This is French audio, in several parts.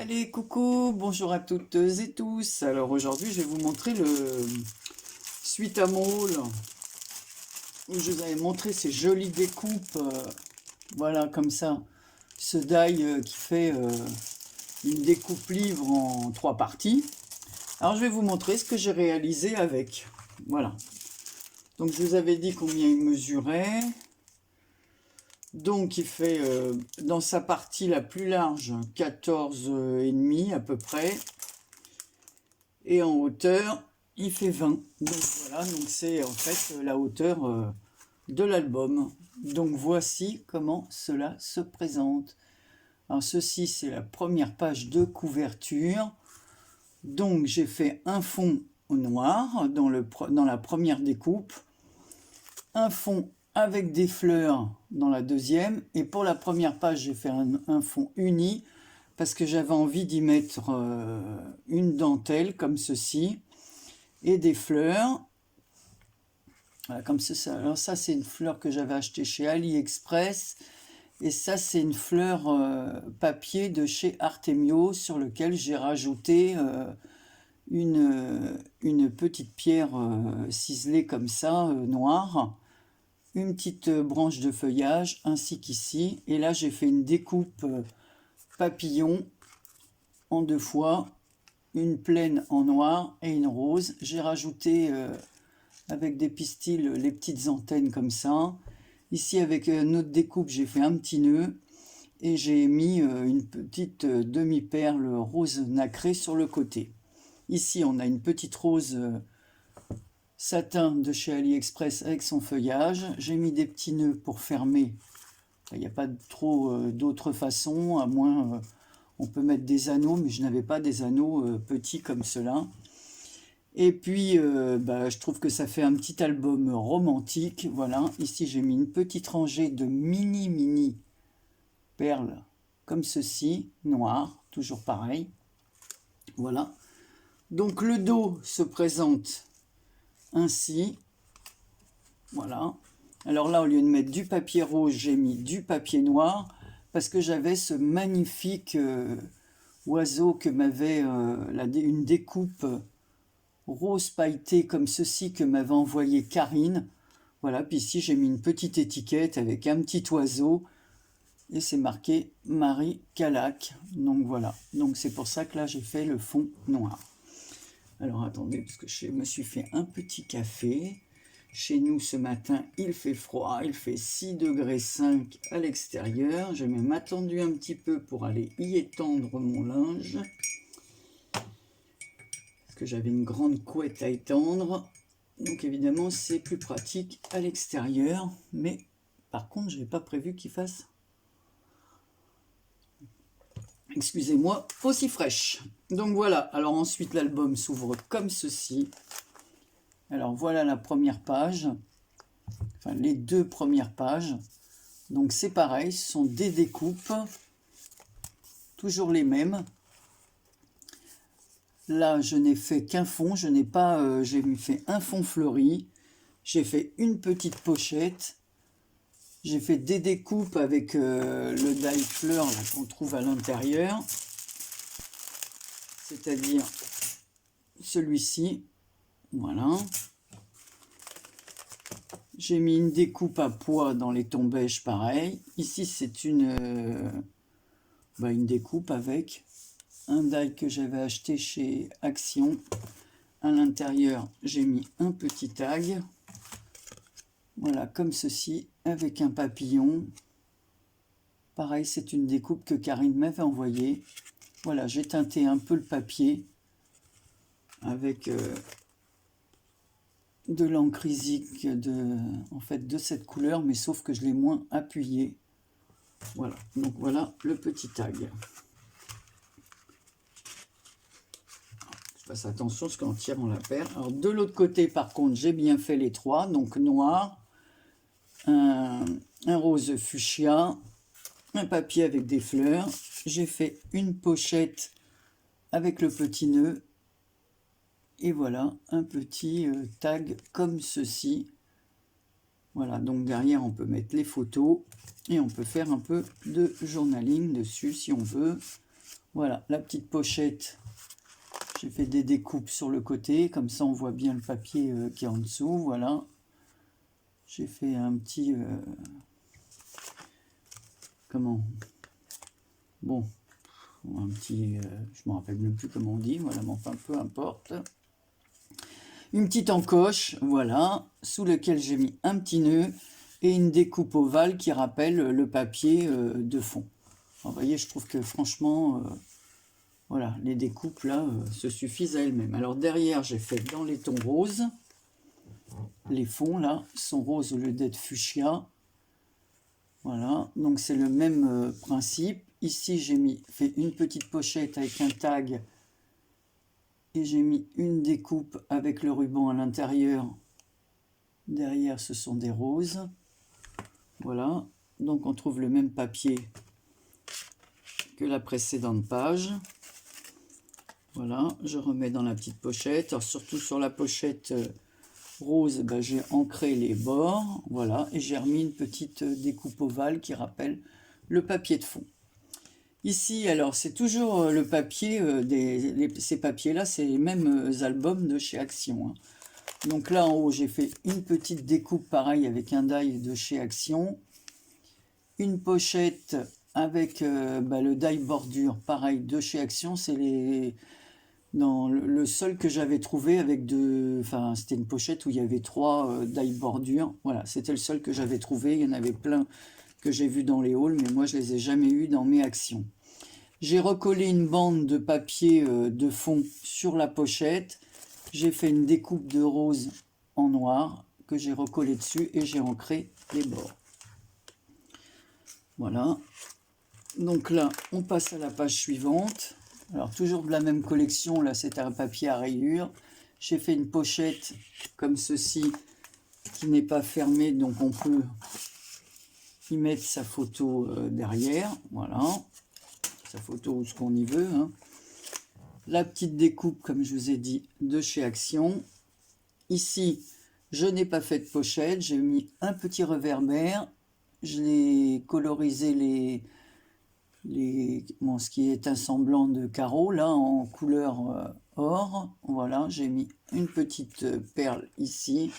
Allez, coucou, bonjour à toutes et tous. Alors aujourd'hui, je vais vous montrer le suite à mon haul où je vous avais montré ces jolies découpes. Voilà, comme ça. Ce die qui fait une découpe livre en 3 parties. Alors je vais vous montrer ce que j'ai réalisé avec. Voilà. Donc je vous avais dit combien il mesurait. Donc il fait dans sa partie la plus large 14,5 à peu près. Et en hauteur, il fait 20. Donc voilà, donc c'est en fait la hauteur de l'album. Donc voici comment cela se présente. Alors ceci, c'est la première page de couverture. Donc j'ai fait un fond au noir dans la première découpe, un fond avec des fleurs dans la deuxième, et pour la première page, j'ai fait un fond uni, parce que j'avais envie d'y mettre une dentelle comme ceci, et des fleurs. Voilà, comme ça. Alors ça, c'est une fleur que j'avais achetée chez AliExpress, et ça, c'est une fleur papier de chez Artemio, sur lequel j'ai rajouté une petite pierre ciselée comme ça, noire, une petite branche de feuillage, ainsi qu'ici. Et là, j'ai fait une découpe papillon en 2 fois, une plaine en noir et une rose. J'ai rajouté avec des pistils les petites antennes comme ça. Ici, avec notre découpe, j'ai fait un petit nœud et j'ai mis une petite demi-perle rose nacrée sur le côté. Ici, on a une petite rose satin de chez AliExpress avec son feuillage. J'ai mis des petits nœuds pour fermer. Il n'y a pas trop d'autres façons, à moins on peut mettre des anneaux, mais je n'avais pas des anneaux petits comme cela. Et puis, je trouve que ça fait un petit album romantique. Voilà, ici j'ai mis une petite rangée de mini perles comme ceci, noires, toujours pareil. Voilà. Donc le dos se présente ainsi. Voilà. Alors là, au lieu de mettre du papier rose, j'ai mis du papier noir parce que j'avais ce magnifique oiseau que m'avait une découpe rose pailleté comme ceci que m'avait envoyé Karine. Voilà, puis ici j'ai mis une petite étiquette avec un petit oiseau et c'est marqué Marie Calac. Donc voilà, donc c'est pour ça que là j'ai fait le fond noir. Alors attendez, parce que je me suis fait un petit café. Chez nous ce matin, il fait froid, il fait 6,5 degrés à l'extérieur. J'ai même attendu un petit peu pour aller y étendre mon linge. Parce que j'avais une grande couette à étendre. Donc évidemment, c'est plus pratique à l'extérieur. Mais par contre, je n'avais pas prévu qu'il fasse, excusez-moi, aussi fraîche. Donc voilà, alors ensuite l'album s'ouvre comme ceci. Alors voilà la première page, enfin les 2 premières pages. Donc c'est pareil, ce sont des découpes, toujours les mêmes. Là je n'ai fait qu'un fond, je n'ai pas, j'ai fait un fond fleuri, j'ai fait une petite pochette, j'ai fait des découpes avec le die fleur qu'on trouve à l'intérieur, c'est-à-dire celui-ci. Voilà. J'ai mis une découpe à pois dans les tons beige, pareil. Ici, c'est une découpe avec un die que j'avais acheté chez Action. À l'intérieur, j'ai mis un petit tag. Voilà, comme ceci, avec un papillon. Pareil, c'est une découpe que Karine m'avait envoyée. Voilà, j'ai teinté un peu le papier avec de l'encre isique de cette couleur, mais sauf que je l'ai moins appuyé. Voilà, donc voilà le petit tag. Je fasse attention parce qu'en tirant la paire. Alors de l'autre côté, par contre, j'ai bien fait les 3, donc noir, un rose fuchsia, un papier avec des fleurs. J'ai fait une pochette avec le petit nœud. Et voilà, un petit tag comme ceci. Voilà, donc derrière, on peut mettre les photos et on peut faire un peu de journaling dessus si on veut. Voilà, la petite pochette. J'ai fait des découpes sur le côté, comme ça on voit bien le papier qui est en dessous, voilà. J'ai fait un petit... comment? Bon, un petit... je me rappelle même plus comment on dit, voilà, mais enfin, peu importe. Une petite encoche, voilà, sous lequel j'ai mis un petit nœud et une découpe ovale qui rappelle le papier de fond. Alors, vous voyez, je trouve que franchement... voilà, les découpes là se suffisent à elles-mêmes. Alors derrière, j'ai fait dans les tons roses. Les fonds là sont roses au lieu d'être fuchsia. Voilà, donc c'est le même principe. Ici, j'ai fait une petite pochette avec un tag. Et j'ai mis une découpe avec le ruban à l'intérieur. Derrière, ce sont des roses. Voilà, donc on trouve le même papier que la précédente page. Voilà, je remets dans la petite pochette. Alors surtout sur la pochette rose, ben, j'ai ancré les bords. Voilà, et j'ai remis une petite découpe ovale qui rappelle le papier de fond. Ici, alors c'est toujours le papier, ces papiers-là, c'est les mêmes albums de chez Action. Hein. Donc là en haut, j'ai fait une petite découpe pareil avec un die de chez Action. Une pochette avec le die bordure pareil de chez Action. C'est le seul que j'avais trouvé avec enfin c'était une pochette où il y avait 3 die bordure. Voilà, c'était le seul que j'avais trouvé. Il y en avait plein que j'ai vu dans les hauls, mais moi je les ai jamais eu dans mes Actions. J'ai recollé une bande de papier de fond sur la pochette. J'ai fait une découpe de rose en noir que j'ai recollé dessus et j'ai ancré les bords. Voilà. Donc là, on passe à la page suivante. Alors toujours de la même collection, là c'est un papier à rayures. J'ai fait une pochette comme ceci qui n'est pas fermée, donc on peut y mettre sa photo derrière. Voilà. Sa photo ou ce qu'on y veut. Hein. La petite découpe, comme je vous ai dit, de chez Action. Ici, je n'ai pas fait de pochette. J'ai mis un petit réverbère. Je l'ai colorisé ce qui est un semblant de carreau, là, en couleur or. Voilà, j'ai mis une petite perle ici.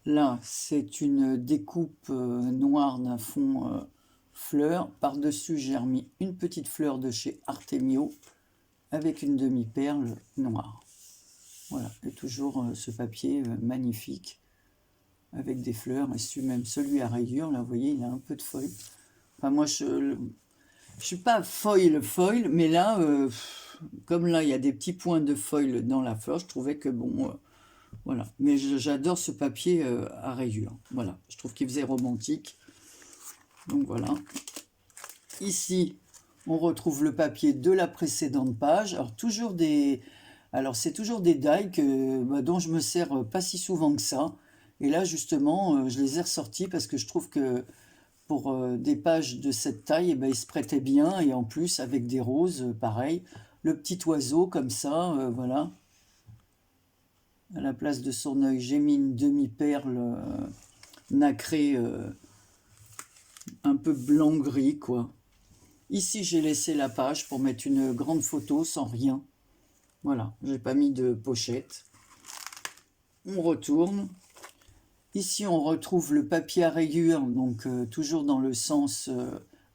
Là, c'est une découpe noire d'un fond fleur. Par-dessus, j'ai remis une petite fleur de chez Artemio avec une demi-perle noire. Voilà, et toujours ce papier magnifique avec des fleurs. Et même celui à rayures, là, vous voyez, il a un peu de foil. Enfin, moi, je suis pas foil, mais là, comme là, il y a des petits points de foil dans la fleur, je trouvais que bon... voilà, mais j'adore ce papier à rayures. Voilà, je trouve qu'il faisait romantique. Donc voilà. Ici, on retrouve le papier de la précédente page. Alors c'est toujours des die dont je me sers pas si souvent que ça. Et là justement, je les ai ressortis parce que je trouve que pour des pages de cette taille, ils se prêtaient bien. Et en plus avec des roses, pareil. Le petit oiseau comme ça, voilà. À la place de son œil, j'ai mis une demi-perle nacrée, un peu blanc-gris, quoi. Ici, j'ai laissé la page pour mettre une grande photo sans rien. Voilà, j'ai pas mis de pochette. On retourne. Ici, on retrouve le papier à rayures, donc toujours dans le sens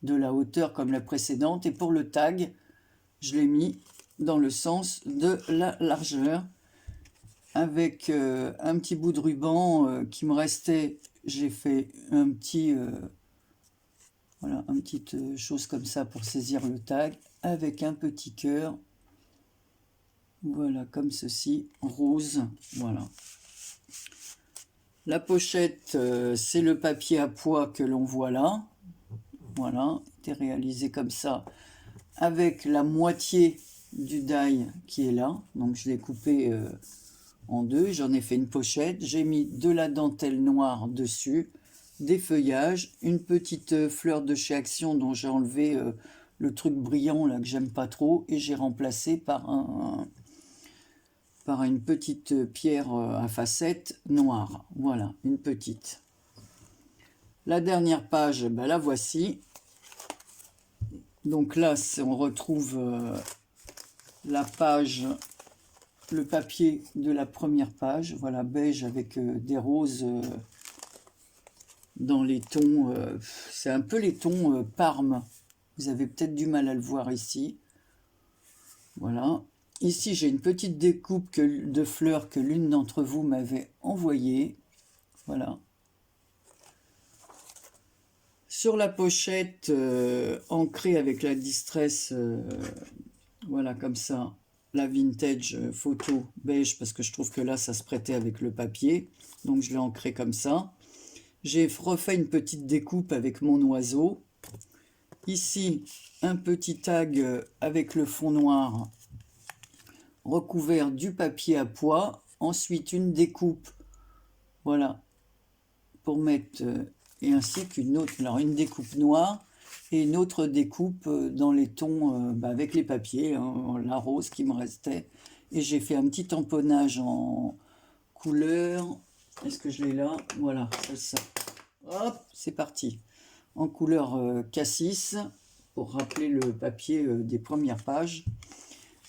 de la hauteur comme la précédente. Et pour le tag, je l'ai mis dans le sens de la largeur. Avec un petit bout de ruban qui me restait, j'ai fait un petit... voilà, une petite chose comme ça pour saisir le tag, avec un petit cœur. Voilà, comme ceci, rose. Voilà. La pochette, c'est le papier à pois que l'on voit là. Voilà, c'est réalisé comme ça, avec la moitié du die qui est là. Donc je l'ai coupé en deux, j'en ai fait une pochette. J'ai mis de la dentelle noire dessus, des feuillages, une petite fleur de chez Action dont j'ai enlevé le truc brillant là que j'aime pas trop et j'ai remplacé par une petite pierre à facettes noire. Voilà, une petite. La dernière page, la voici. Donc là, on retrouve la page, le papier de la première page. Voilà, beige avec des roses dans les tons. C'est un peu les tons Parme. Vous avez peut-être du mal à le voir ici. Voilà. Ici, j'ai une petite découpe de fleurs que l'une d'entre vous m'avait envoyée. Voilà. Sur la pochette, ancrée avec la Distress, voilà, comme ça, la vintage photo beige, parce que je trouve que là, ça se prêtait avec le papier. Donc, je l'ai ancré comme ça. J'ai refait une petite découpe avec mon oiseau. Ici, un petit tag avec le fond noir recouvert du papier à pois. Ensuite, une découpe, voilà, pour mettre, et ainsi qu'une autre, alors une découpe noire et une autre découpe dans les tons, avec les papiers, hein, la rose qui me restait. Et j'ai fait un petit tamponnage en couleur, est-ce que je l'ai là? Voilà, c'est ça. Hop, c'est parti. En couleur cassis, pour rappeler le papier des premières pages.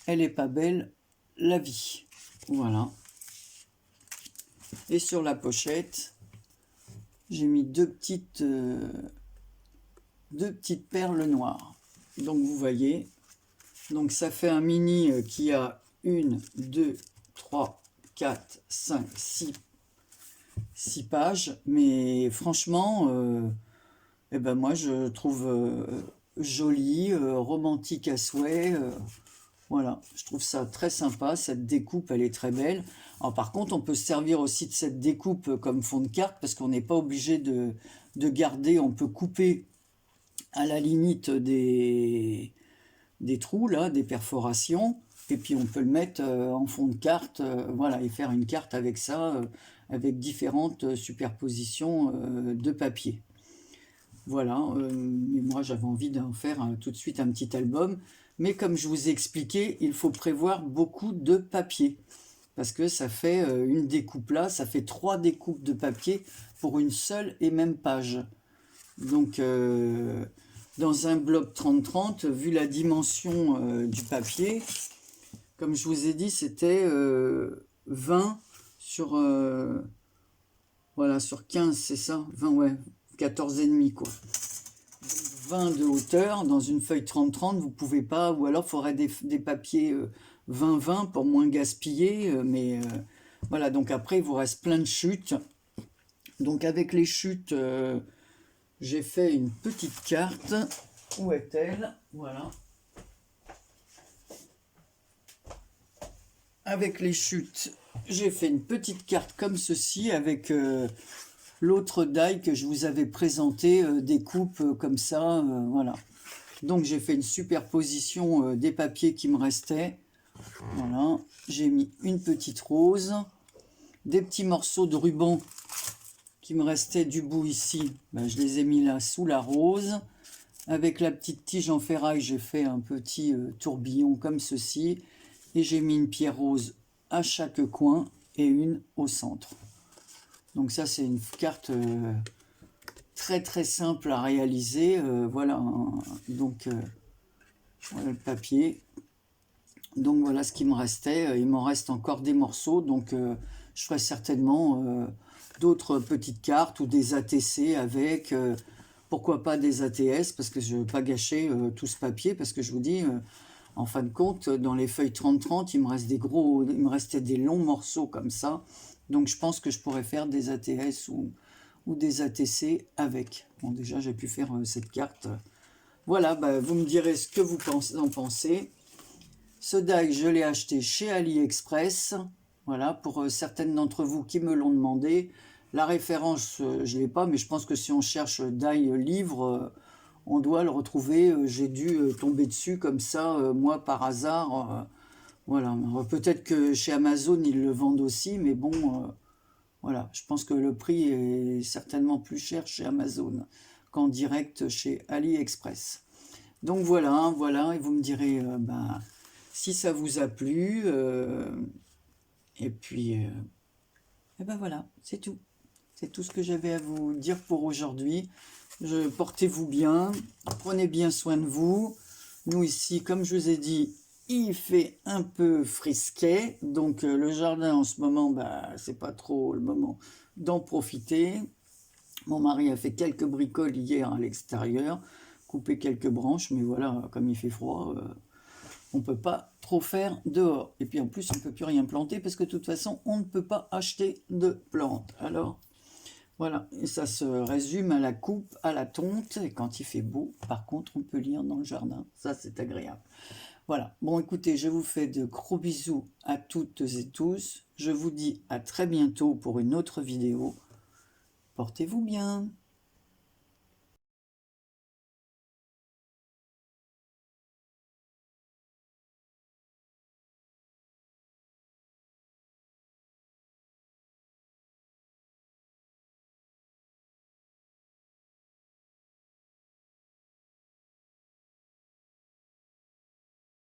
Elle est pas belle, la vie. Voilà. Et sur la pochette, j'ai mis deux petites perles noires. Donc vous voyez, donc ça fait un mini qui a 1, 2, 3, 4, 5, 6 pages. Mais franchement, eh ben moi je trouve joli, romantique à souhait. Voilà, je trouve ça très sympa, cette découpe, elle est très belle. Alors par contre, on peut se servir aussi de cette découpe comme fond de carte, parce qu'on n'est pas obligé de garder, on peut couper à la limite des trous, là, des perforations, et puis on peut le mettre en fond de carte, voilà, et faire une carte avec ça, avec différentes superpositions de papier. Voilà, mais moi j'avais envie d'en faire tout de suite un petit album. Mais comme je vous ai expliqué, il faut prévoir beaucoup de papier. Parce que ça fait une découpe là, ça fait 3 découpes de papier pour une seule et même page. Donc dans un bloc 30-30, vu la dimension du papier, comme je vous ai dit, c'était 20 sur, voilà, sur 15, c'est ça 20, ouais, 14,5 quoi. 20 de hauteur, dans une feuille 30-30, vous pouvez pas, ou alors il faudrait des papiers 20-20 pour moins gaspiller, mais voilà, donc après il vous reste plein de chutes. Donc avec les chutes, j'ai fait une petite carte. Où est-elle? Voilà. Avec les chutes, j'ai fait une petite carte comme ceci, avec l'autre die que je vous avais présenté, des coupes comme ça, voilà. Donc j'ai fait une superposition des papiers qui me restaient. Voilà, j'ai mis une petite rose, des petits morceaux de ruban qui me restaient du bout ici, ben, je les ai mis là sous la rose. Avec la petite tige en ferraille, j'ai fait un petit tourbillon comme ceci. Et j'ai mis une pierre rose à chaque coin et une au centre. Donc ça, c'est une carte très très simple à réaliser. Voilà, donc voilà le papier. Donc voilà ce qui me restait. Il m'en reste encore des morceaux, donc je ferai certainement d'autres petites cartes ou des ATC avec, pourquoi pas des ATS, parce que je ne veux pas gâcher tout ce papier, parce que je vous dis, en fin de compte, dans les feuilles 30-30, il me restait des longs morceaux comme ça, donc je pense que je pourrais faire des ATS ou des ATC avec. Bon, déjà j'ai pu faire cette carte. Voilà, bah, vous me direz ce que vous en pensez. Ce die, je l'ai acheté chez AliExpress. Voilà, pour certaines d'entre vous qui me l'ont demandé. La référence, je ne l'ai pas, mais je pense que si on cherche die livre, on doit le retrouver. J'ai dû tomber dessus comme ça, moi, par hasard. Voilà, peut-être que chez Amazon, ils le vendent aussi, mais bon, voilà. Je pense que le prix est certainement plus cher chez Amazon qu'en direct chez AliExpress. Donc voilà, voilà, et vous me direz ben, si ça vous a plu. Et puis, et ben voilà, c'est tout. C'est tout ce que j'avais à vous dire pour aujourd'hui. Portez-vous bien, prenez bien soin de vous. Nous ici, comme je vous ai dit, il fait un peu frisquet, donc le jardin en ce moment, bah, c'est pas trop le moment d'en profiter. Mon mari a fait quelques bricoles hier à l'extérieur, coupé quelques branches, mais voilà, comme il fait froid, on ne peut pas trop faire dehors. Et puis en plus, on ne peut plus rien planter parce que de toute façon, on ne peut pas acheter de plantes. Alors voilà, et ça se résume à la coupe, à la tonte, et quand il fait beau, par contre, on peut lire dans le jardin. Ça, c'est agréable. Voilà, bon écoutez, je vous fais de gros bisous à toutes et tous. Je vous dis à très bientôt pour une autre vidéo. Portez-vous bien.